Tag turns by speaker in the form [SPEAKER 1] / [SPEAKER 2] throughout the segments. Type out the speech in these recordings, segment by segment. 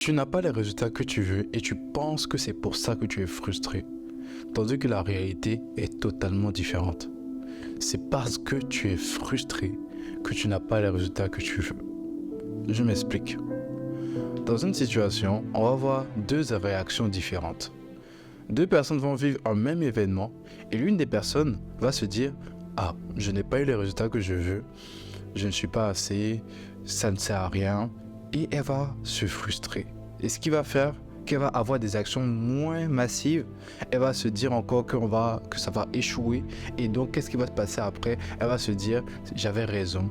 [SPEAKER 1] Tu n'as pas les résultats que tu veux et tu penses que c'est pour ça que tu es frustré, tandis que la réalité est totalement différente. C'est parce que tu es frustré que tu n'as pas les résultats que tu veux. Je m'explique. Dans une situation, on va avoir deux réactions différentes. Deux personnes vont vivre un même événement et l'une des personnes va se dire « Ah, je n'ai pas eu les résultats que je veux, je ne suis pas assez, ça ne sert à rien » et elle va se frustrer. Et ce qui va faire qu'elle va avoir des actions moins massives, elle va se dire encore que ça va échouer et donc qu'est-ce qui va se passer après? Elle va se dire « J'avais raison,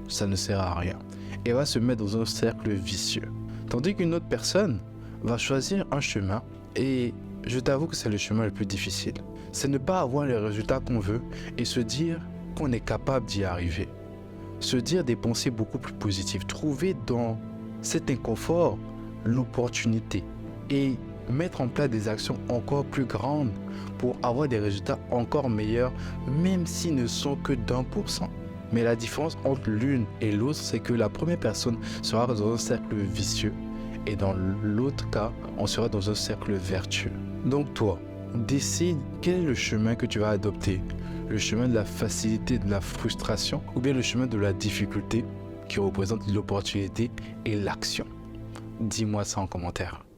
[SPEAKER 1] ça ne sert à rien » et elle va se mettre dans un cercle vicieux. Tandis qu'une autre personne va choisir un chemin et je t'avoue que c'est le chemin le plus difficile. C'est ne pas avoir les résultats qu'on veut et se dire qu'on est capable d'y arriver. Se dire des pensées beaucoup plus positives. Trouver dans cet inconfort l'opportunité et mettre en place des actions encore plus grandes pour avoir des résultats encore meilleurs, même s'ils ne sont que d'1%. Mais la différence entre l'une et l'autre, c'est que la première personne sera dans un cercle vicieux et dans l'autre cas, on sera dans un cercle vertueux. Donc toi, décide quel est le chemin que tu vas adopter. Le chemin de la facilité, de la frustration ou bien le chemin de la difficulté qui représente l'opportunité et l'action. Dis-moi ça en commentaire.